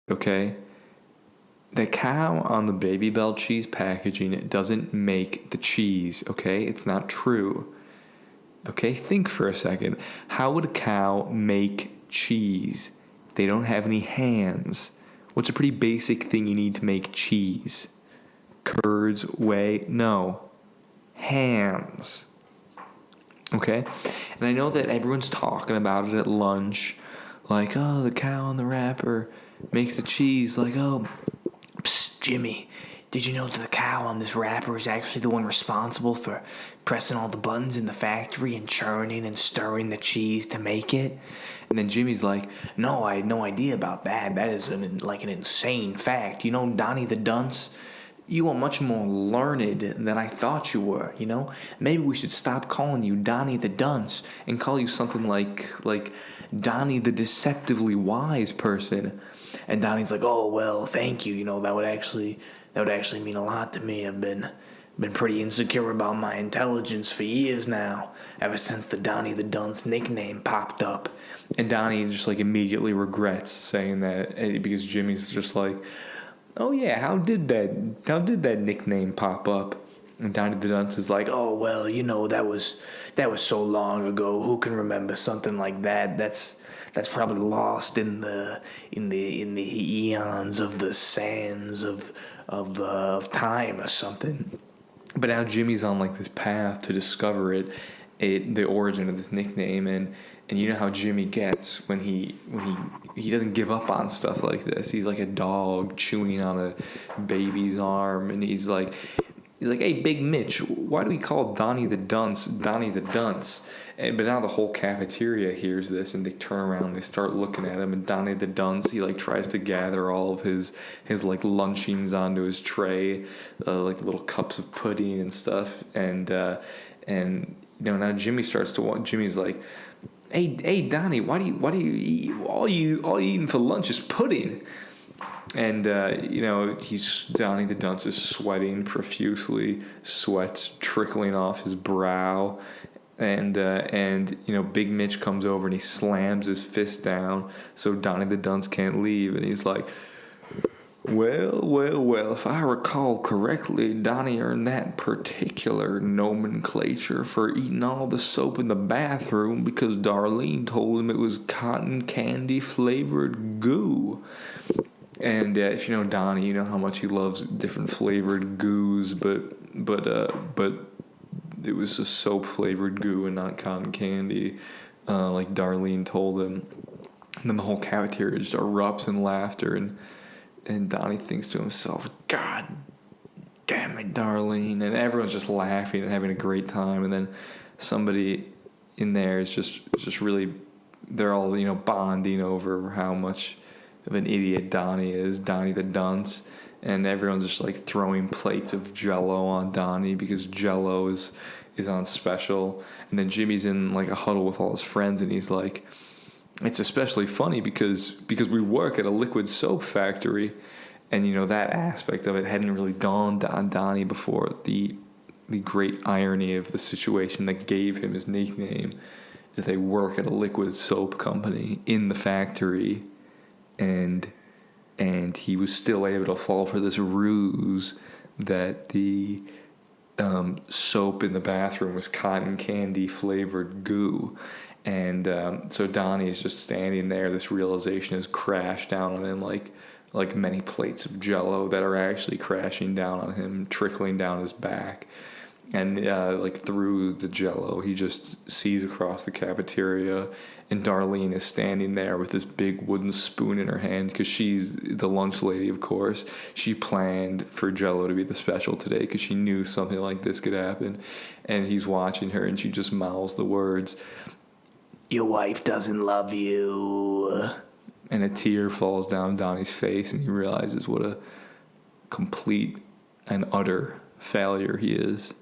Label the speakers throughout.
Speaker 1: okay? The cow on the Baby Bell cheese packaging doesn't make the cheese, okay? It's not true. Okay, think for a second. How would a cow make cheese? They don't have any hands. What's a pretty basic thing you need to make cheese? Curds, whey? No. Hands. Okay? And I know that everyone's talking about it at lunch. Like, oh, the cow on the wrapper makes the cheese. Like, oh, psst, Jimmy, did you know that the cow on this wrapper is actually the one responsible for pressing all the buttons in the factory and churning and stirring the cheese to make it? And then Jimmy's like, no, I had no idea about that. That is an insane fact. You know, Donnie the Dunce, you are much more learned than I thought you were, you know? Maybe we should stop calling you Donnie the Dunce and call you something like Donnie the deceptively wise person. And Donnie's like, oh, well, thank you. You know, that would actually mean a lot to me. I've been pretty insecure about my intelligence for years now, ever since the Donnie the Dunce nickname popped up. And Donnie just like immediately regrets saying that because Jimmy's just like, oh yeah, how did that nickname pop up? And Donnie the Dunce is like, oh well, you know, that was so long ago. Who can remember something like that? That's probably lost in the eons of the sands of time or something. But now Jimmy's on like this path to discover the origin of this nickname, and you know how Jimmy gets when he doesn't give up on stuff like this. He's like a dog chewing on a baby's arm, and he's like, hey, Big Mitch, why do we call Donnie the Dunce Donnie the Dunce? But now the whole cafeteria hears this, and they turn around and they start looking at him. And Donnie the Dunce, he like tries to gather all of his like lunchings onto his tray, like little cups of pudding and stuff. And you know, now Jimmy starts to want. Jimmy's like, hey Donnie, why do you eat all you eating for lunch is pudding? And you know, Donnie the Dunce is sweating profusely, sweat's trickling off his brow. And you know, Big Mitch comes over and he slams his fist down so Donnie the Dunce can't leave. And he's like, well, if I recall correctly, Donnie earned that particular nomenclature for eating all the soap in the bathroom because Darlene told him it was cotton candy flavored goo. And if you know Donnie, you know how much he loves different flavored goos, but it was a soap-flavored goo and not cotton candy, like Darlene told him. And then the whole cafeteria just erupts in laughter, and Donnie thinks to himself, God damn it, Darlene. And everyone's just laughing and having a great time. And then somebody in there is just really, they're all, you know, bonding over how much of an idiot Donnie is, Donnie the Dunce. And everyone's just like throwing plates of Jell-O on Donnie because Jell-O is on special. And then Jimmy's in like a huddle with all his friends, and he's like, it's especially funny because we work at a liquid soap factory, and you know that aspect of it hadn't really dawned on Donnie before. The great irony of the situation that gave him his nickname, that they work at a liquid soap company in the factory, and he was still able to fall for this ruse that the soap in the bathroom was cotton candy flavored goo. And so Donnie is just standing there. This realization has crashed down on him like many plates of Jell-O that are actually crashing down on him, trickling down his back. And like through the Jell-O, he just sees across the cafeteria, and Darlene is standing there with this big wooden spoon in her hand because she's the lunch lady, of course. She planned for Jell-O to be the special today because she knew something like this could happen. And he's watching her, and she just mouths the words, "Your wife doesn't love you." And a tear falls down Donnie's face, and he realizes what a complete and utter failure he is.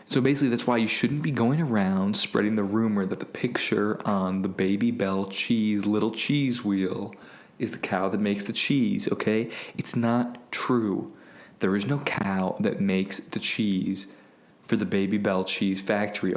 Speaker 1: So basically, that's why you shouldn't be going around spreading the rumor that the picture on the Baby Bell cheese little cheese wheel is the cow that makes the cheese, okay? It's not true. There is no cow that makes the cheese for the Baby Bell cheese factory,